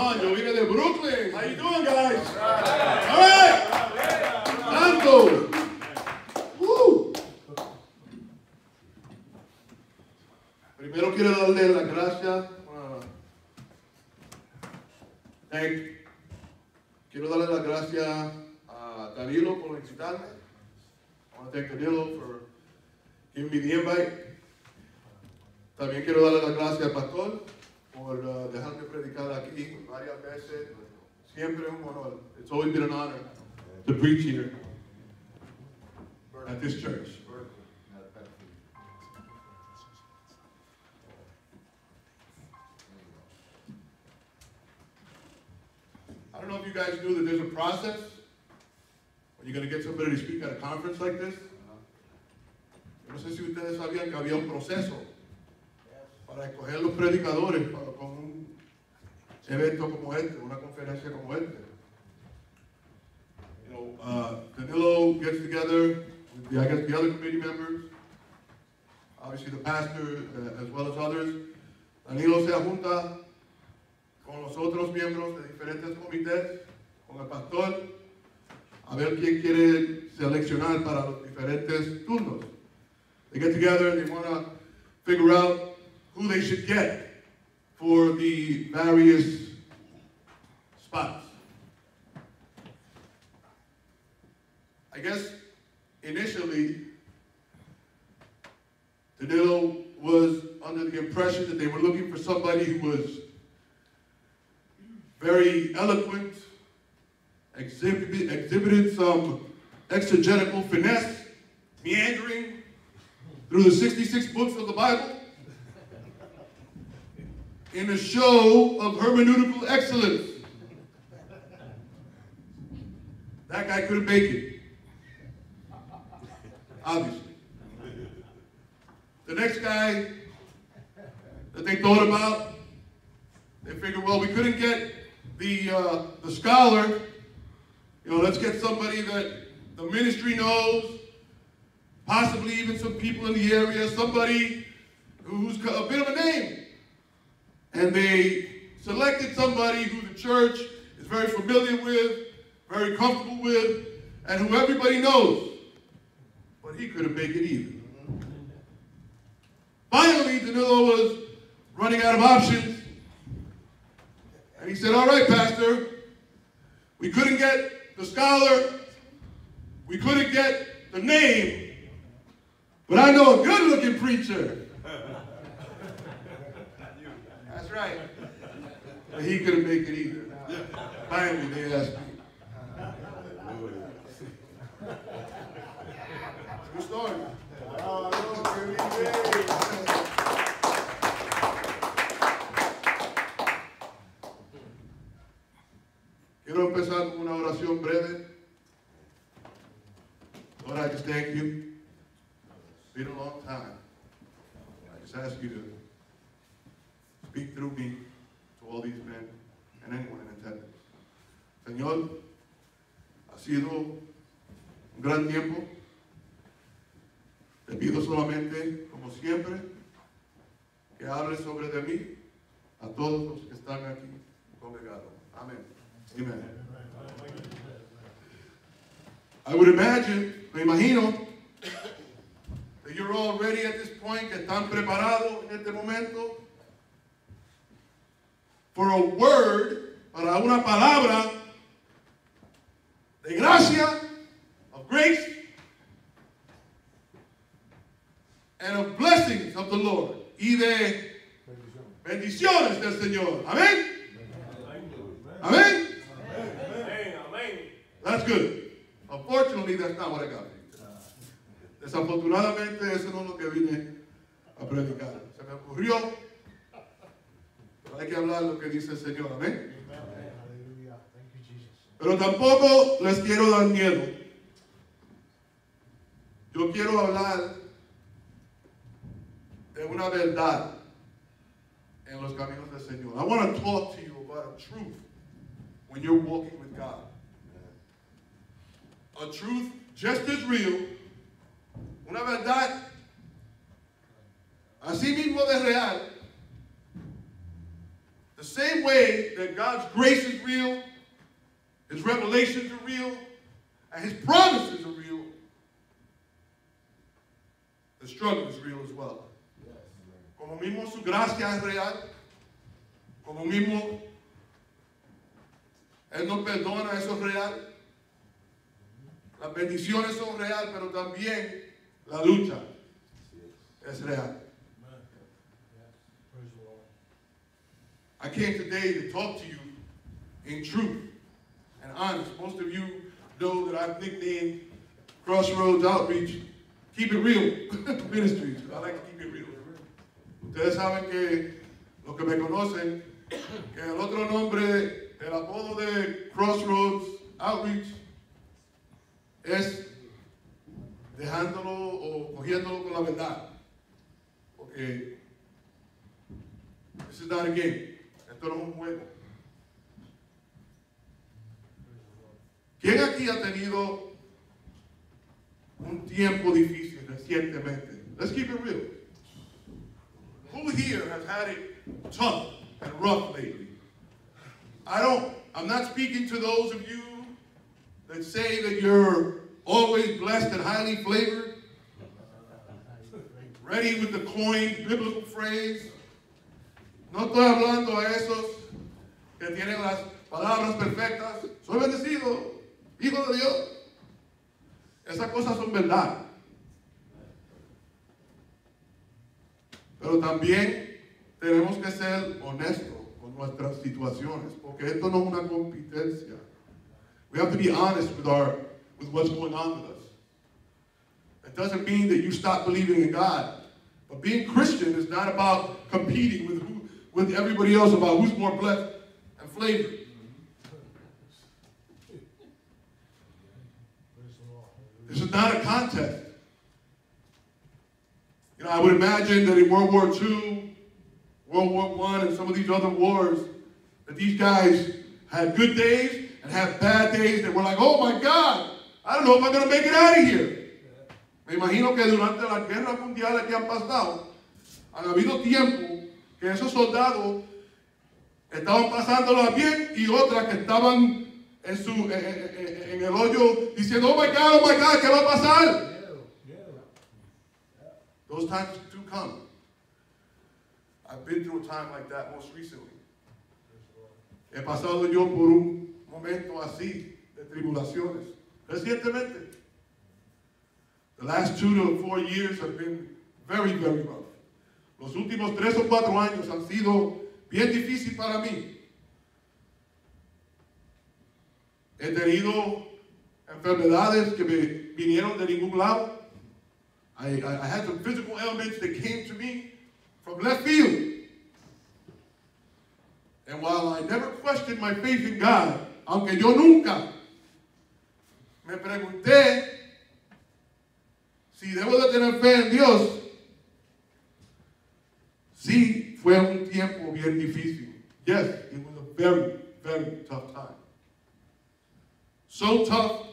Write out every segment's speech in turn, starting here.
on, yo vine de Brooklyn. How you doing, guys? All right. Santo. Woo. Primero quiero darle las gracias. Quiero darle las gracias a Danilo por invitarme. I want to thank Danilo for giving me the invite. También quiero darle las gracias al pastor por dejarme predicar aquí varias veces. Siempre un honor. It's always been an honor to preach here at this church. I don't know if you guys knew that there's a process when you're going to get somebody to speak at a conference like this. Yo no sé si ustedes sabían que había un proceso para escoger los predicadores con un evento como este, una conferencia como este. You know, Danilo gets together with the other committee members, obviously the pastor as well as others. Danilo se junta con los otros miembros de diferentes comités, con el pastor, a ver quién quiere seleccionar para los diferentes turnos. They get together and they want to figure out who they should get for the various spots. I guess initially, Danilo was under the impression that they were looking for somebody who was very eloquent, exhibited some exegetical finesse, meandering through the 66 books of the Bible in a show of hermeneutical excellence. That guy couldn't make it, obviously. The next guy that they thought about, they figured, well, we couldn't get the scholar, you know, let's get somebody that the ministry knows, possibly even some people in the area, somebody who's a bit of a name. And they selected somebody who the church is very familiar with, very comfortable with, and who everybody knows. But he couldn't make it either. Finally, Danilo was running out of options. And he said, all right, Pastor, we couldn't get the scholar, we couldn't get the name, but I know a good-looking preacher. That's right. But he couldn't make it either. Finally, they asked me. Good story. Quiero empezar con una oración breve. Lord, I just thank you. It's been a long time. I just ask you to speak through me to all these men and anyone in attendance. Señor, ha sido un gran tiempo. Te pido solamente, como siempre, que hables sobre de mí a todos los que están aquí congregados. Amén. Amen. I would imagine, me imagino, that you're all ready at this point, que están preparados en este momento for a word, para una palabra de gracia, of grace, and of blessings of the Lord, y de bendiciones del Señor. Amén. Amén. That's good. Unfortunately, that's not what I got. Desafortunadamente, eso no es lo que vine a predicar. Se me ocurrió, pero hay que hablar lo que dice el Señor. Amén. Pero tampoco les quiero dar miedo. Yo quiero hablar de una verdad en los caminos del Señor. I want to talk to you about a truth when you're walking with God. A truth just as real, una verdad así mismo de real, The same way that God's grace is real, His revelations are real, and His promises are real, the struggle is real as well. Como mismo su gracia es real, como mismo Él nos perdona, eso es real. Las bendiciones son real, pero también la lucha es real. I came today to talk to you in truth and honest. Most of you know that I've nicknamed Crossroads Outreach Keep It Real Ministries. I like to keep it real. Ustedes saben que los que me conocen, que el otro nombre, el apodo de Crossroads Outreach es dejándolo o cogiéndolo con la verdad. Porque this is not a game. Esto no es un juego. ¿Quién aquí ha tenido un tiempo difícil recientemente? Let's keep it real. Who here has had it tough and rough lately? I'm not speaking to those of you that say that you're always blessed and highly flavored, ready with the coined biblical phrase. No estoy hablando a esos que tienen las palabras perfectas. Soy bendecido, hijo de Dios. Esas cosas son verdad. Pero también tenemos que ser honestos con nuestras situaciones, porque esto no es una competencia. We have to be honest with what's going on with us. It doesn't mean that you stop believing in God. But being Christian is not about competing with everybody else about who's more blessed and flavored. This is not a contest. You know, I would imagine that in World War II, World War I, and some of these other wars, that these guys had good days and had bad days that were like, oh my God, I don't know if I'm going to make it out of here. Me imagino que durante las guerras mundiales que han pasado, han habido tiempos que esos soldados estaban pasándola bien y otras que estaban en el hoyo diciendo, oh my God, ¿qué va a pasar? Those times do come. I've been through a time like that most recently. He pasado yo por un momento así de tribulaciones recientemente. The last 2 to 4 years have been very, very rough. Los últimos 3 o 4 años han sido bien difíciles para mí. He tenido enfermedades que me vinieron de ningún lado. I had some physical ailments that came to me from left field. And while I never questioned my faith in God, aunque yo nunca me pregunté si debo de tener fe en Dios, sí fue un tiempo bien difícil. Yes, it was a very, very tough time. So tough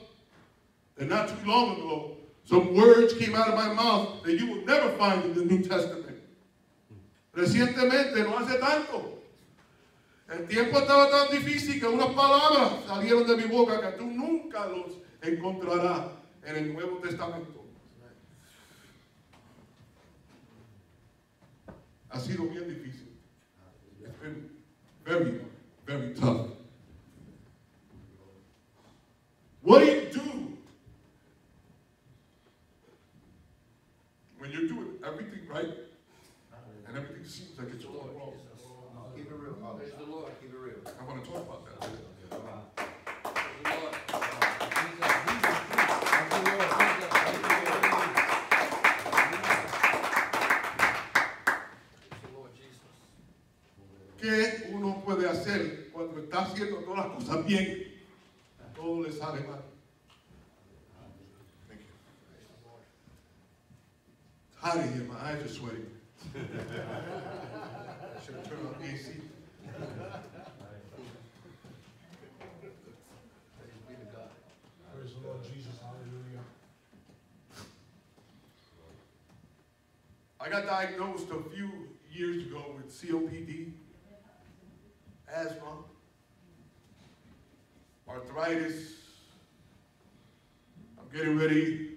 that not too long ago, some words came out of my mouth that you will never find in the New Testament. Recientemente, no hace tanto. El tiempo estaba tan difícil que unas palabras salieron de mi boca que tú nunca los encontrarás en el Nuevo Testamento. Ha sido bien difícil. It's been very, very tough. What do you do when you're doing everything right and everything seems like it's all wrong? Keep it real. Praise the Lord. Keep it real. I want to talk about that. ¿Qué uno puede hacer cuando está haciendo todas las cosas bien? Todo le sale mal. Thank you. It's hot in here. My eyes are sweating. I should have turned on the AC. Praise the Lord Jesus. Hallelujah. I got diagnosed a few years ago with COPD. arthritis. I'm getting ready.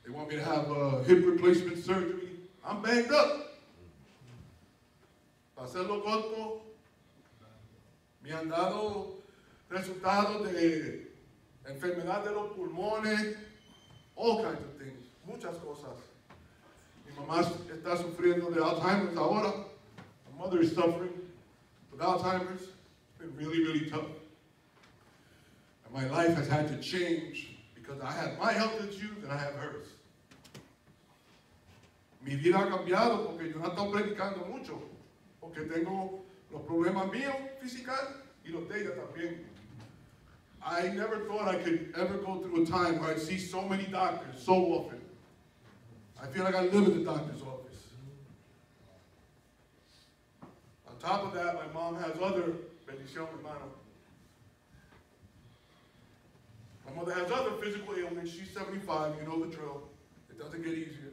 They want me to have a hip replacement surgery. I'm banged up. Para hacerlo corto, me han dado resultados de enfermedad de los pulmones, all kinds of things, muchas cosas. Mi mamá está sufriendo de Alzheimer's ahora. My mother is suffering with Alzheimer's. It's been really, really tough. And my life has had to change because I have my health issues and I have hers. Mi vida ha cambiado porque yo no estoy predicando mucho, porque tengo los problemas míos físicos y los de ella también. I never thought I could ever go through a time where I see so many doctors so often. I feel like I live in the doctor's office. On top of that, my mom has other bendición, hermano. My mother has other physical ailments. She's 75, you know the drill. It doesn't get easier.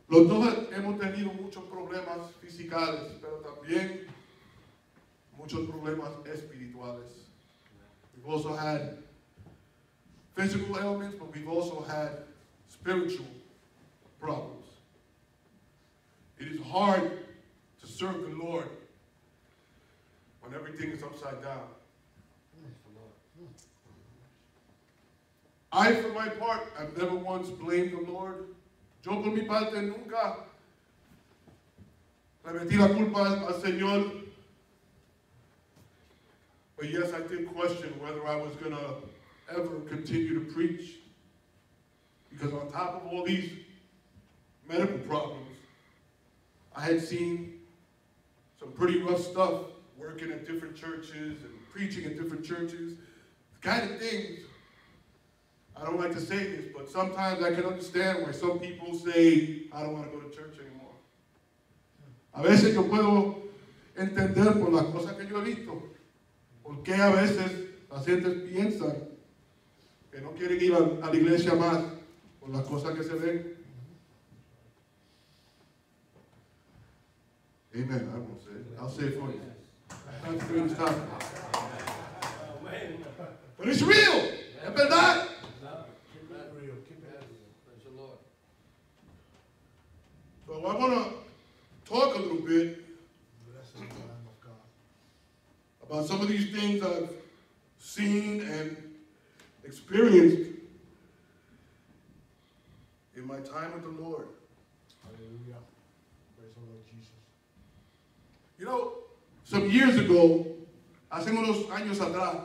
Los dos hemos tenido muchos problemas físicos, pero también muchos problemas espirituales. We've also had physical ailments, but we've also had spiritual problems. It is hard to serve the Lord when everything is upside down. I, for my part, have never once blamed the Lord. Yo, por mi parte, nunca le metí la culpa al Señor. But yes, I did question whether I was going to ever continue to preach. Because on top of all these medical problems, I had seen some pretty rough stuff working at different churches and preaching at different churches. The kind of things, I don't like to say this, but sometimes I can understand why some people say, I don't want to go to church anymore. A veces yo puedo entender por las cosas que yo he visto, por qué a veces las gentes piensan que no quieren ir a la iglesia más por las cosas que se ven. Amen. I won't say it. I'll say it for you. I'm not doing this time. But it's real. Es verdad. So I want to talk a little bit about some of these things I've seen and experienced in my time with the Lord. Hallelujah. Praise the Lord Jesus. You know, some years ago, hace unos años atrás,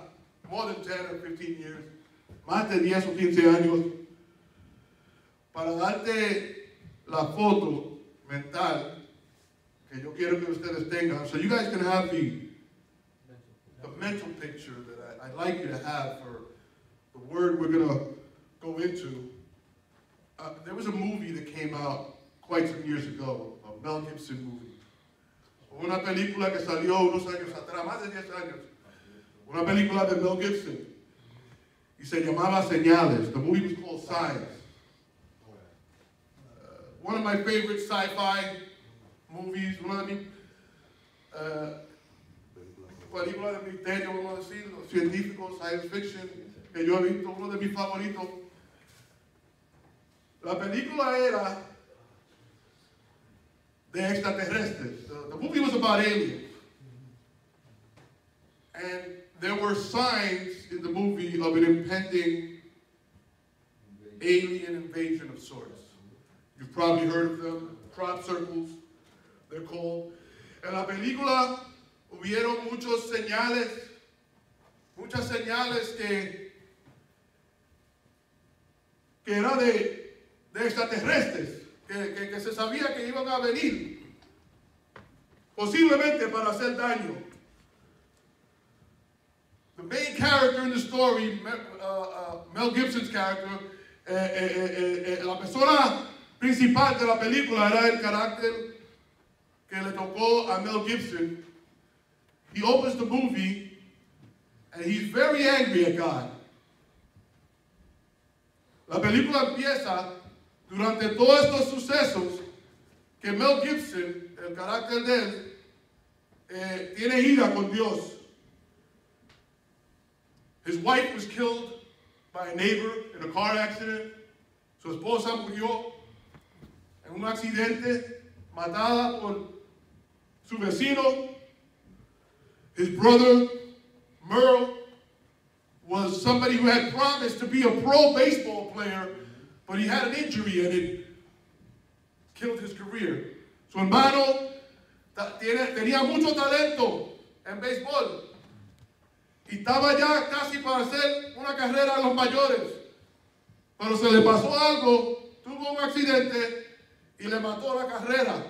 more than 10 or 15 years, más de 10 o 15 años, para darte la foto mental que yo quiero que ustedes tengan, so you guys can have the mental picture that I'd like you to have for the word we're going to go into. There was a movie that came out quite some years ago, a Mel Gibson movie. Una película que salió unos años atrás, más de 10 años. Una película de Mel Gibson. Y se llamaba Señales. The movie was called Signs. One of my favorite sci-fi movies, una de mis películas de misterio, vamos a decirlo, científicos, science fiction, que yo he visto, uno de mis favoritos. La película era de extraterrestres. The movie was about aliens. And there were signs in the movie of an impending alien invasion of sorts. You've probably heard of them, crop circles, they're called. En la película hubieron muchas señales que eran de extraterrestres, que se sabía que iban a venir, posiblemente para hacer daño. The main character in the story, Mel Gibson's character, la persona principal de la película era el carácter que le tocó a Mel Gibson. He opens the movie and he's very angry at God. La película empieza durante todos estos sucesos que Mel Gibson, el carácter de él, tiene ira con Dios. His wife was killed by a neighbor in a car accident. Su esposa murió en un accidente, matada por su vecino. His brother, Merle, was somebody who had promised to be a pro baseball player, but he had an injury and it killed his career. Su hermano tenía mucho talento en béisbol y estaba ya casi para hacer una carrera a los mayores, pero se le pasó algo, tuvo un accidente y le mató la carrera.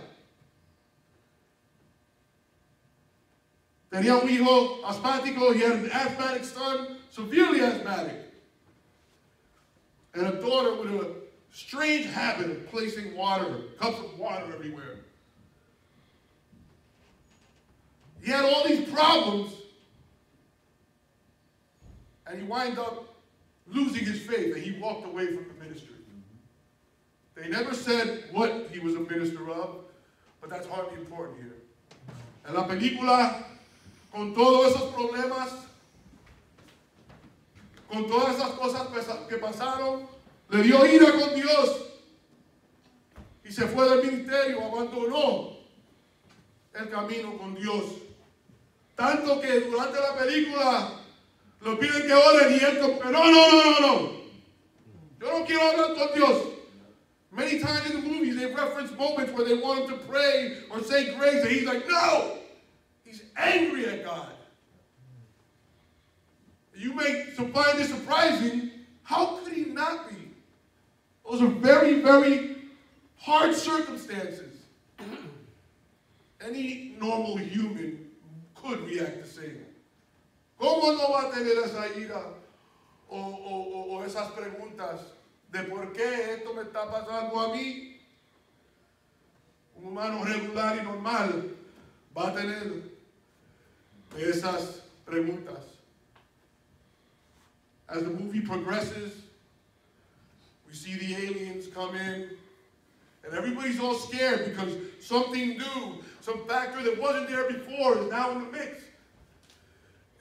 Tenía un hijo asmático, he had an asthmatic son, severely asthmatic, and a daughter with a strange habit of placing cups of water everywhere. He had all these problems, and he wound up losing his faith, and he walked away from the ministry. They never said what he was a minister of, but that's hardly important here. En la película, con todos esos problemas, con todas esas cosas que pasaron, le dio ira con Dios y se fue del ministerio, abandonó el camino con Dios. Tanto que durante la película lo piden que oren y él como que no. Yo no quiero hablar con Dios. Many times in the movies they reference moments where they want him to pray or say grace and he's like, no! He's angry at God. You may find this surprising. How could he not be? Those are very, very hard circumstances. Any normal human could react the same. ¿Cómo no va a tener esa ira o esas preguntas de por qué esto me está pasando a mí? Un humano regular y normal va a tener esas preguntas. As the movie progresses, we see the aliens come in, and everybody's all scared because something new, some factor that wasn't there before is now in the mix.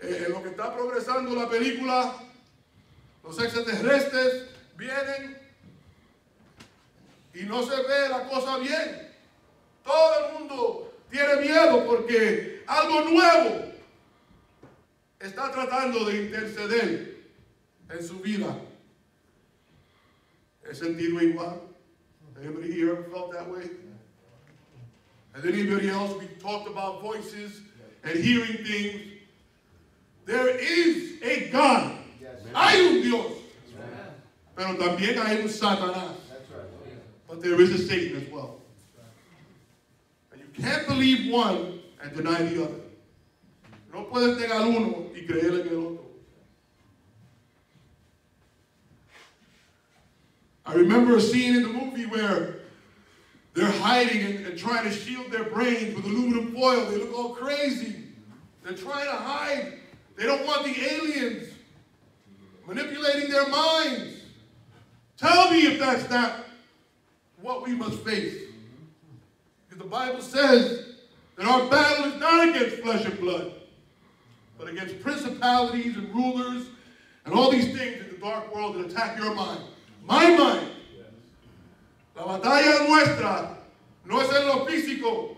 En lo que está progresando la película, los extraterrestres vienen y no se ve la cosa bien. Todo el mundo tiene miedo porque algo nuevo está tratando de interceder en su vida. ¿He sentido igual? Anybody here ever felt that way? Has anybody else? We talked about voices and hearing things. There is a God. Yes. Hay un Dios. Pero también hay un Satanás. That's right. But there is a Satan as well. And you can't believe one and deny the other. No puedes negar uno y creer en el otro. I remember a scene in the movie where they're hiding and trying to shield their brains with aluminum foil. They look all crazy. They're trying to hide. They don't want the aliens manipulating their minds. Tell me if that's not what we must face. Because the Bible says that our battle is not against flesh and blood, but against principalities and rulers and all these things in the dark world that attack your mind. My mind. La batalla nuestra no es en lo físico,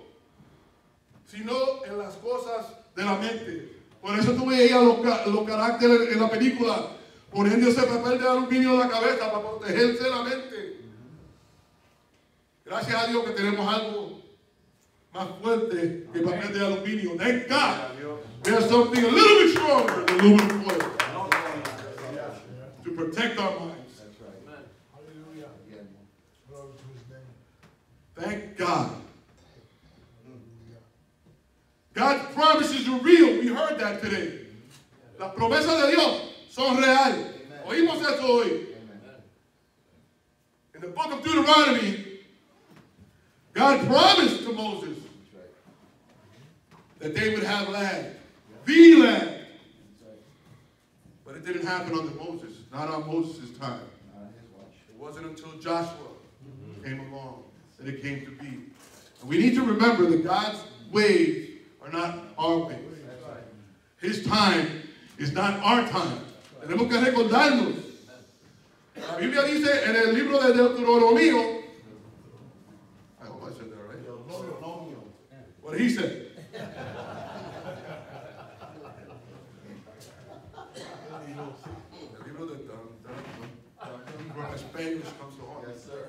sino en las cosas de la mente. Por eso tú veías los caracteres en la película, poniendo ese papel de aluminio en la cabeza para protegerse la mente. Gracias a Dios que tenemos algo más fuerte que papel de aluminio. Thank God. There's something a little bit stronger than aluminum foil to protect our minds. Hallelujah. Glory to his name. Thank God. God's promises are real. We heard that today. Las promesas de Dios son reales. Oímos eso hoy. In the book of Deuteronomy, God promised to Moses that they would have land. The land. But it didn't happen under Moses. Not on Moses' time. It wasn't until Joshua came along that it came to be. And we need to remember that God's ways are not our ways. His time is not our time. Tenemos que recordarnos. La Biblia dice en el libro de Deuteronomio, I hope I said that right. What he said. El libro de from Spanish comes to heart. Yes, sir.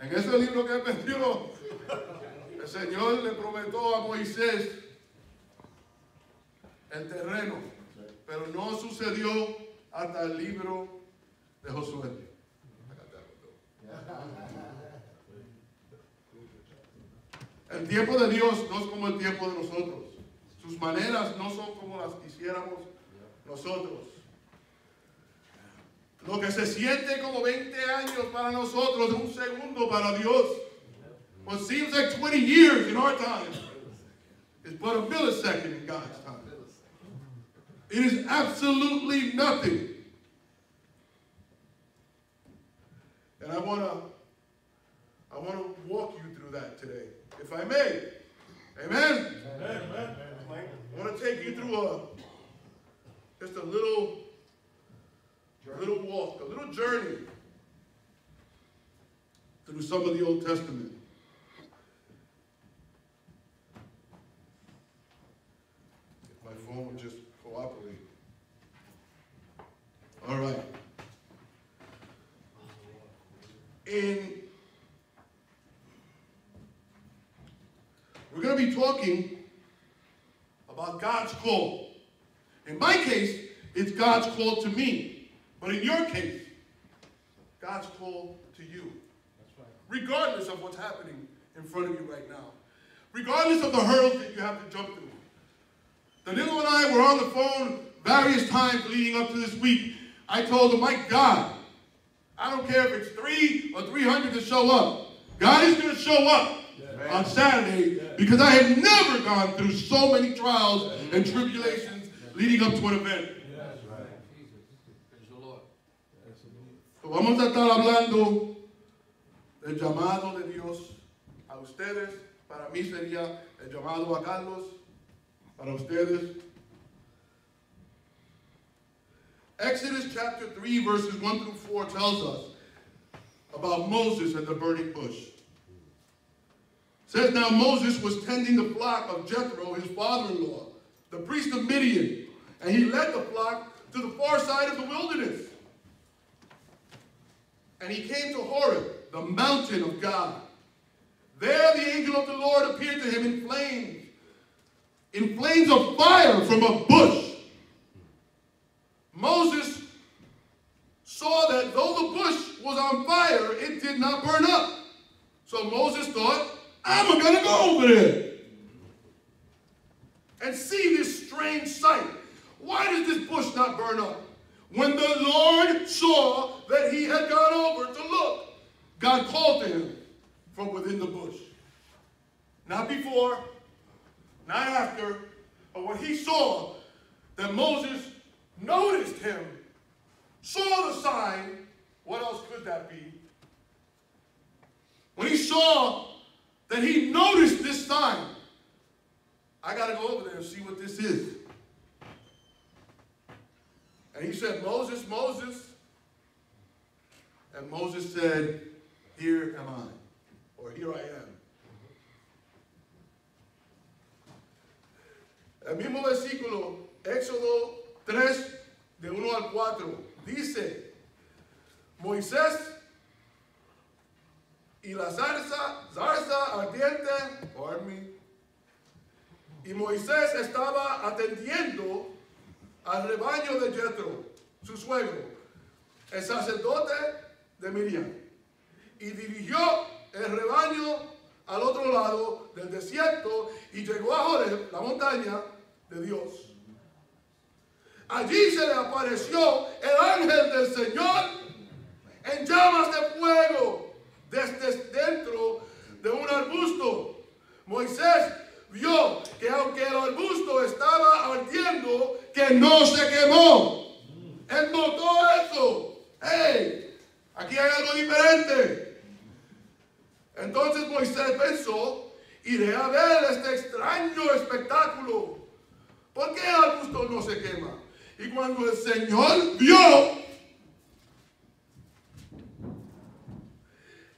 En ese libro que él metió, el Señor le prometió a Moisés el terreno, pero no sucedió hasta el libro de Josué. El tiempo de Dios no es como el tiempo de nosotros. Sus maneras no son como las quisiéramos nosotros. Lo que se siente como 20 años para nosotros es un segundo para Dios. What seems like 20 years in our time is but a millisecond in God's time. It is absolutely nothing. And I want to walk you through that today, if I may. Amen? Amen. I want to take you through just a little walk, a little journey through some of the Old Testament. If my phone would just cooperate. All right. We're going to be talking about God's call. In my case, it's God's call to me. But in your case, God's call to you. That's right. Regardless of what's happening in front of you right now. Regardless of the hurdles that you have to jump through. Danilo and I were on the phone various times leading up to this week. I told him, my God, I don't care if it's 3 or 300 to show up. God is going to show up on Saturday because I have never gone through so many trials and tribulations leading up to an event. So vamos a estar hablando del llamado de Dios a ustedes. Para mí sería el llamado a Carlos. Para ustedes. Exodus chapter 3 verses 1 through 4 tells us about Moses and the burning bush. It says, now Moses was tending the flock of Jethro, his father-in-law, the priest of Midian, and he led the flock to the far side of the wilderness. And he came to Horeb, the mountain of God. There the angel of the Lord appeared to him in flames of fire from a bush. Moses saw that though the bush was on fire, it did not burn up. So Moses thought, I'm going to go over there and see this strange sight. Why does this bush not burn up? When the Lord saw that he had gone over to look, God called to him from within the bush. Not before, not after, but when he saw that Moses noticed him, saw the sign, what else could that be? When he saw that he noticed this sign, I got to go over there and see what this is. And he said, Moses, Moses. And Moses said, here am I, or here I am. El mismo versículo, Éxodo 3, de 1 al 4, dice, Moisés y la zarza ardiente, pardon me, y Moisés estaba atendiendo al rebaño de Jethro, su suegro, el sacerdote de Miriam, y dirigió el rebaño al otro lado del desierto y llegó a Horeb, la montaña de Dios. Allí se le apareció el ángel del Señor en llamas de fuego desde dentro de un arbusto. Moisés vio que aunque el arbusto estaba ardiendo, que no se quemó. Él notó eso. ¡Hey! Aquí hay algo diferente. Entonces Moisés pensó, iré a ver este extraño espectáculo. ¿Por qué el arbusto no se quema? Y cuando el Señor vio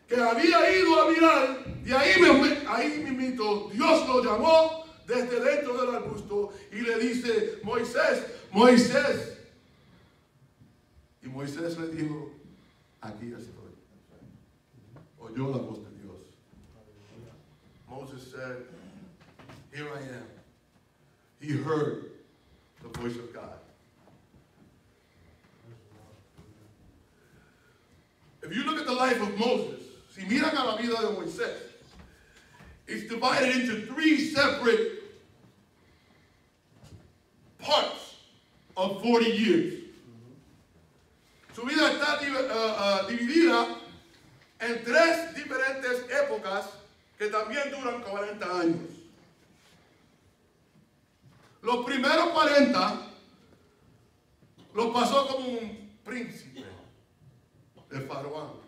que había ido a mirar, y ahí mismito, Dios lo llamó desde dentro del arbusto y le dice, Moisés, Moisés. Y Moisés le dijo, aquí estoy. Oyó la voz de Dios. Moses said, here I am. He heard the voice of God. If you look at the life of Moses, si miran a la vida de Moisés, it's divided into 3 separate parts of 40 years. Su vida está dividida en 3 diferentes épocas que también duran 40 años. Los primeros 40 los pasó como un príncipe de Faraón.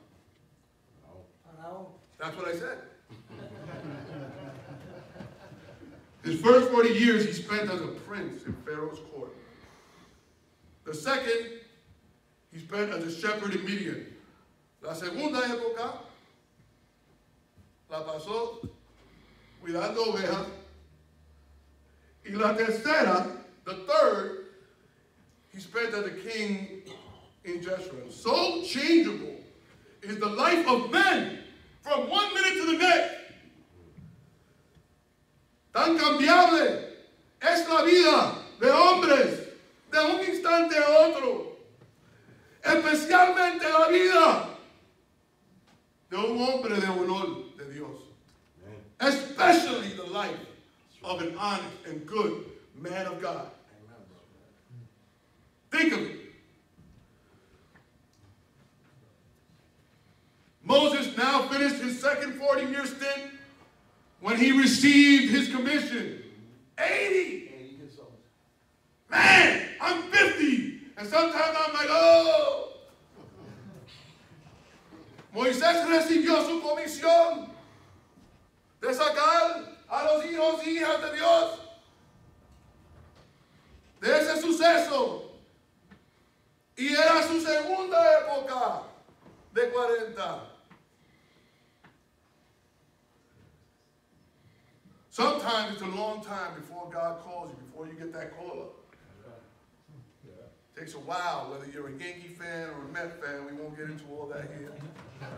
That's what I said. His first 40 years he spent as a prince in Pharaoh's court. The second, he spent as a shepherd in Midian. La segunda época la pasó cuidando ovejas. Y la tercera, the third, he spent as a king in Jezreel. So changeable is the life of men from one minute to the next. Tan cambiable es la vida de hombres de un instante a otro. Especialmente la vida de un hombre de honor de Dios. Especially the life of an honest and good man of God. Think of it. Moses now finished his second 40-year stint when he received his commission. 80. Man, I'm 50. And sometimes I'm like, oh. Moisés recibió su comisión de sacar a los hijos y hijas de Dios de ese suceso. Y era su segunda época de 40. Sometimes it's a long time before God calls you, before you get that call up. It takes a while, whether you're a Yankee fan or a Met fan, we won't get into all that here.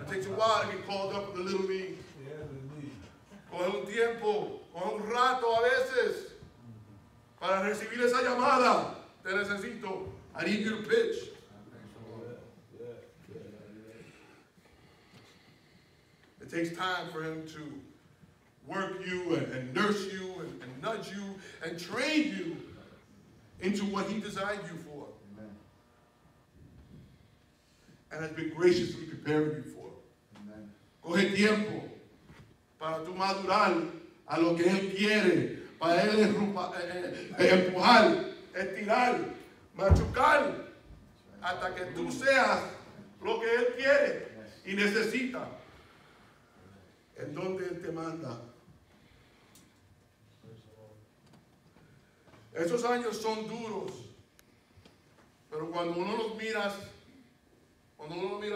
It takes a while to get called up in the Little League. Coge un tiempo, coge un rato a veces para recibir esa llamada. Te necesito. I need you to pitch. It takes time for him to work you and nurse you and nudge you and train you into what he designed you for. Amen. And has been graciously preparing you for. Amen. Coge tiempo para tu madurar a lo que él quiere, para él empujar, estirar, machucar, hasta que tú seas lo que él quiere y necesita, en donde él te manda. Esos años son duros, pero cuando uno los mira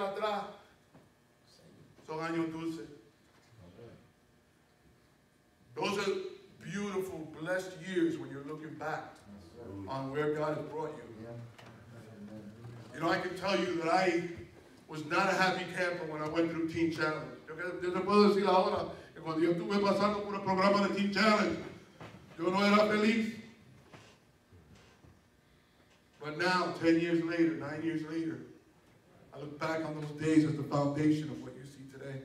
atrás, son años dulces. Those are beautiful, blessed years when you're looking back on where God has brought you. You know, I can tell you that I was not a happy camper when I went through Teen Challenge. Yo te puedo decir ahora que cuando yo estuve pasando por el programa de Teen Challenge, yo no era feliz. But now, 10 years later, 9 years later, I look back on those days as the foundation of what you see today.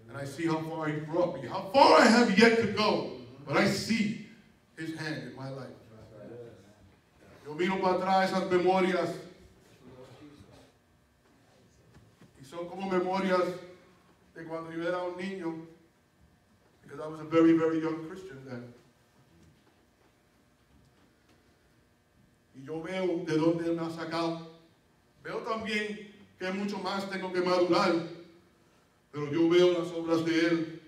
And I see how far he brought me, how far I have yet to go. But I see his hand in my life. Yo miro para atrás esas memorias. Y son como memorias de cuando yo era un niño. Because I was a very, very young Christian then. Y yo veo de dónde él me ha sacado. Veo también que mucho más tengo que madurar. Pero yo veo las obras de él.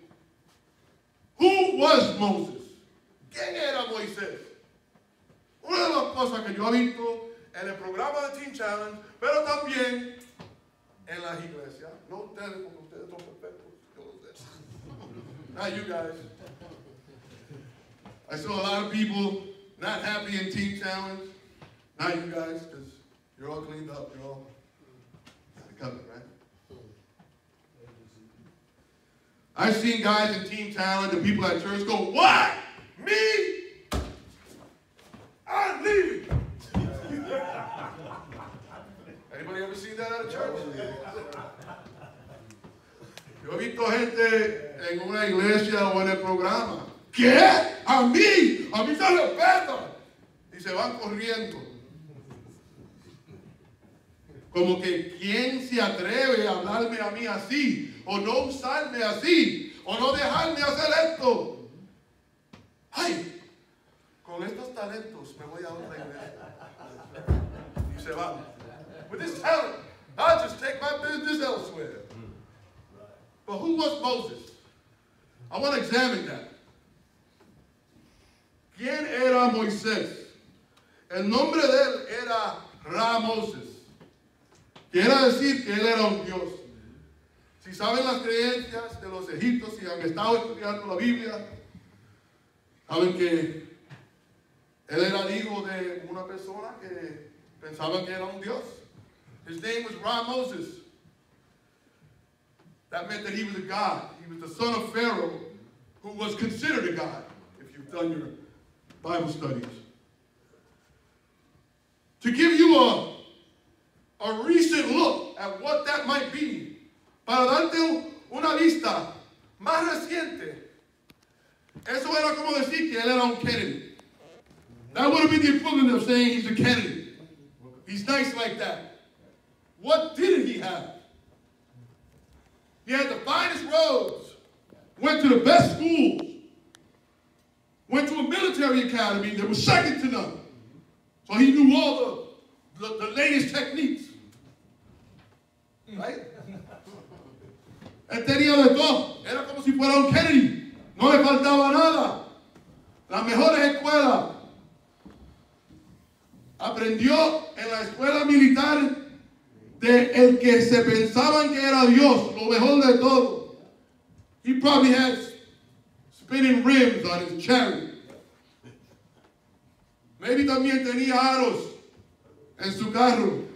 Who was Moses? ¿Quién era Moisés? Uno de los cosas que yo he visto en el programa de Teen Challenge, pero también en las iglesias. No ustedes, porque ustedes son perfectos. Yo lo sé. Not you guys. I saw a lot of people not happy in Teen Challenge. Not you guys, because you're all cleaned up. You're all covered, right? I've seen guys in Teen Challenge and people at church go, "Why? Me? I'm leaving." Anybody ever seen that at a church? Yo he visto gente en una iglesia o en el programa. ¿Qué? ¿A mí? A mí se respeta. Y se van corriendo. Como que ¿quién se atreve a hablarme a mí así? O no usarme así. O no dejarme hacer esto. Ay, con estos talentos me voy a otra iglesia. Y se van. With this talent, I'll just take my business elsewhere. But who was Moses? I want to examine that. ¿Quién era Moisés? El nombre de él era Moses. Quiere decir que él era un Dios. Si saben las creencias de los egipcios, si han estado estudiando la Biblia, saben que él era hijo de una persona que pensaban que era un Dios. His name was Moses. That meant that he was a god. He was the son of Pharaoh, who was considered a god, if you've done your Bible studies. To give you a recent look at what that might be, para darte una vista más reciente, eso era como decir que él era un Kennedy. That would have been the equivalent of saying he's a Kennedy. He's nice like that. What didn't he have? He had the finest roads, went to the best schools, went to a military academy that was second to none. So he knew all the latest techniques. Right? Él tenía de todo. Era como si fuera un Kennedy. No le faltaba nada. Las mejores escuelas. Aprendió en la escuela militar de el que se pensaban que era Dios, lo mejor de todo. He probably had spinning rims on his chariot. Maybe también tenía aros en su carro.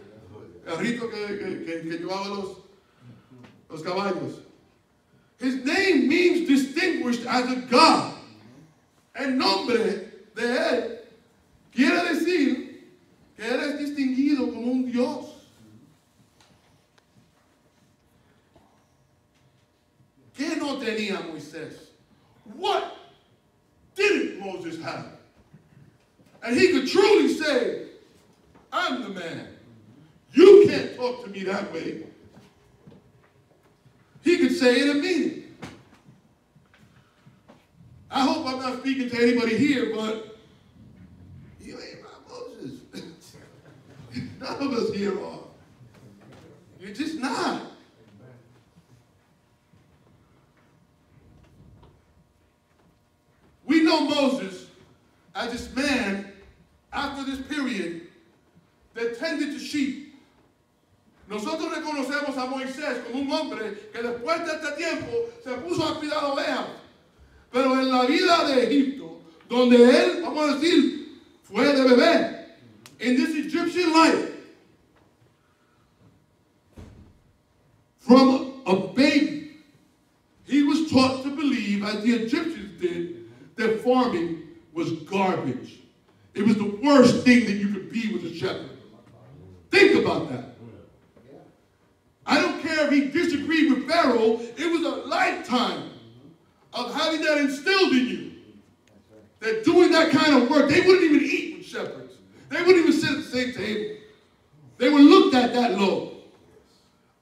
El rito que llevaba los caballos. His name means distinguished as a God. El nombre de él quiere decir que él es distinguido como un Dios. ¿Qué no tenía Moisés? What didn't Moses have? And he could truly say, I'm the man. You can't talk to me that way. He could say it and mean it. I hope I'm not speaking to anybody here, but you ain't my Moses. None of us here are. You're just not. We know Moses as this man, after this period, that tended to sheep. Nosotros reconocemos a Moisés como un hombre que después de este tiempo se puso a cuidar ovejas. Pero en la vida de Egipto, donde él, vamos a decir, fue de bebé, in this Egyptian life, from a baby, he was taught to believe, as the Egyptians did, that farming was garbage. It was the worst thing that you could be with a shepherd. Think about that. I don't care if he disagreed with Pharaoh, it was a lifetime of having that instilled in you. That doing that kind of work, they wouldn't even eat with shepherds. They wouldn't even sit at the same table. They were looked at that low.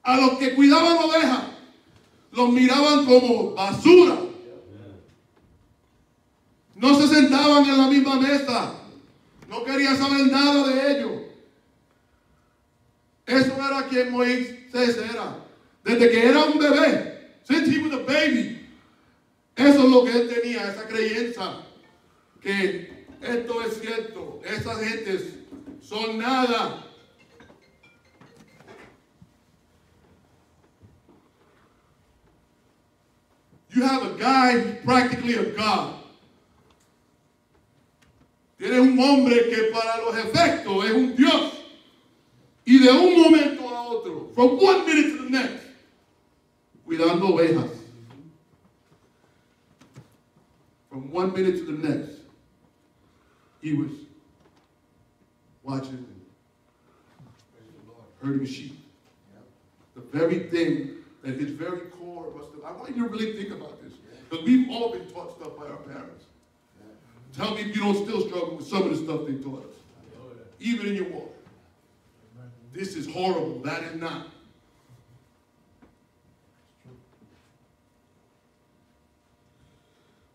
A los que cuidaban ovejas, los miraban como basura. No se sentaban en la misma mesa. No querían saber nada de ellos. Eso era quien Moisés era. Desde que era un bebé, since he was a baby, eso es lo que él tenía, esa creencia que Esto es cierto. Esas gentes son nada. You have a guy who's practically a god. Tienes un hombre que para los efectos es un dios. Y de un momento a otro, from one minute to the next, cuidando ovejas. From one minute to the next, he was watching and herding sheep. The very thing that his very core must have. I want you to really think about this. Because we've all been taught stuff by our parents. Tell me if you don't still struggle with some of the stuff they taught us. Even in your walk. This is horrible. That is not.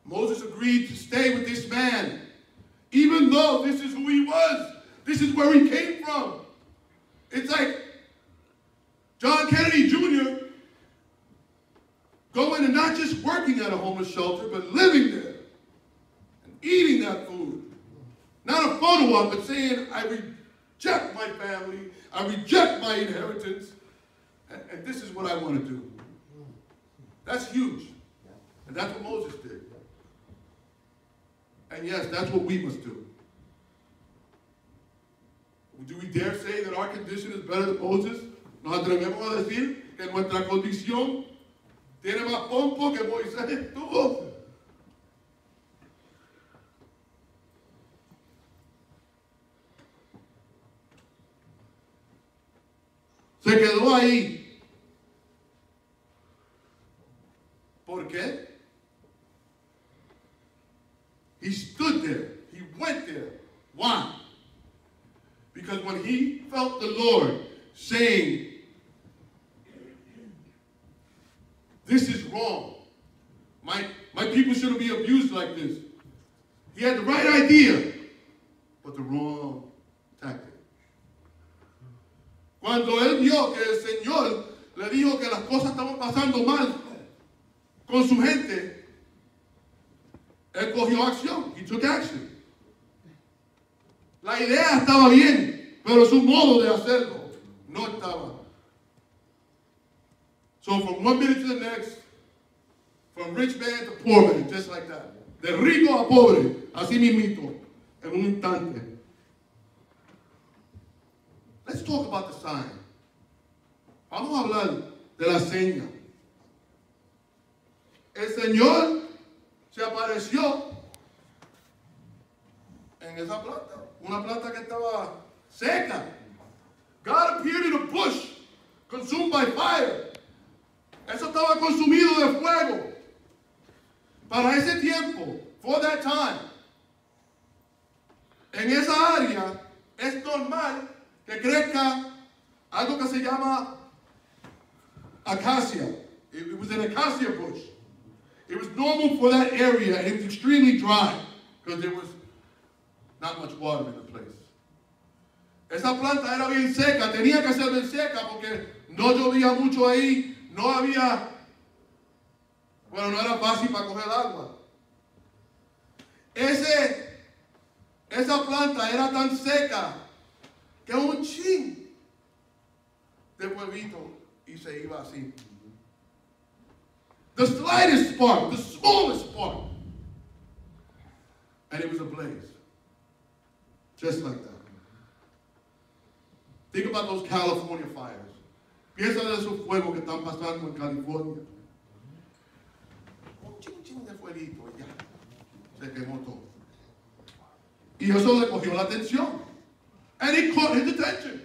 Moses agreed to stay with this man, even though this is who he was. This is where he came from. It's like John Kennedy Jr. going and not just working at a homeless shelter, but living there and eating that food. Not a photo op, but saying, I reject my family, I reject my inheritance, and this is what I want to do. That's huge. And that's what Moses did. And yes, that's what we must do. Do we dare say that our condition is better than Moses? Nos atrevemos a decir que nuestra condición tiene más pompo que Moisés tuvo. Se quedó ahí. ¿Por qué? He stood there. He went there. Why? Because when he felt the Lord saying, this is wrong. My people shouldn't be abused like this. He had the right idea, but the wrong tactic. Cuando él vio que el Señor le dijo que las cosas estaban pasando mal con su gente, él cogió acción. He took action. La idea estaba bien, pero su modo de hacerlo no estaba. So from one minute to the next, from rich man to poor man, just like that. De rico a pobre, así mismito, en un instante. Let's talk about the sign. Vamos a hablar de la seña. El Señor se apareció en esa planta, una planta que estaba seca. God appeared in a bush, consumed by fire. Eso estaba consumido de fuego. Para ese tiempo, for that time, en esa área es normal que crezca algo que se llama acacia. It was an acacia bush. It was normal for that area, and it was extremely dry because there was not much water in the place. Esa planta era bien seca, tenía que ser bien seca porque no llovía mucho ahí, no había, bueno, no era fácil para coger agua. Esa planta era tan seca que un chin de huevito y se iba así. The slightest spark, the smallest spark, and it was ablaze. Just like that. Think about those California fires. Piensa en esos fuegos que están pasando en California. Un chin de fueguito y ya. Se quemó todo. Y eso le cogió la atención. And it caught his attention.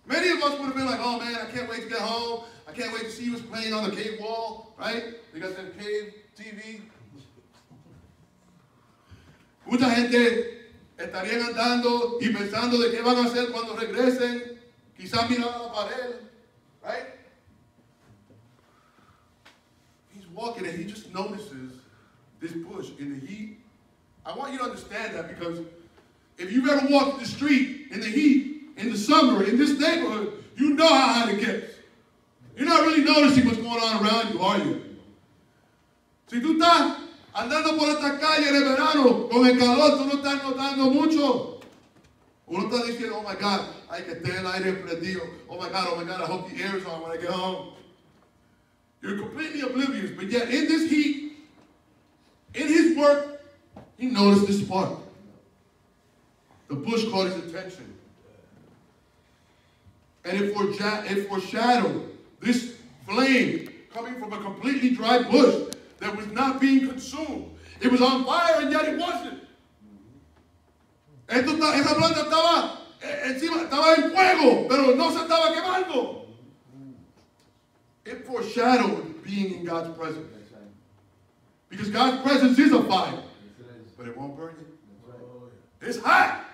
Many of us would have been like, oh man, I can't wait to get home. I can't wait to see what's playing on the cave wall, right? They got that cave TV. Mucha gente estarían andando y pensando de qué van a hacer cuando regresen. Quizás mirando la pared, right? He's walking and he just notices this bush in the heat. I want you to understand that because if you've ever walked the street in the heat, in the summer, in this neighborhood, you know how hot it gets. You're not really noticing what's going on around you, are you? Si tú estás Andando por estas calles de verano, con el calor, tú no estás notando mucho. Uno está diciendo, oh my God, hay que estar el aire prendido. Oh my God, I hope the air is on when I get home. You're completely oblivious, but yet in this heat, in his work, he noticed this spark. The bush caught his attention. And it foreshadowed this flame coming from a completely dry bush that was not being consumed. It was on fire and yet it wasn't. Esa planta estaba en fuego, pero no se estaba quemando. It foreshadowed being in God's presence. Because God's presence is a fire, but it won't burn you. It's hot.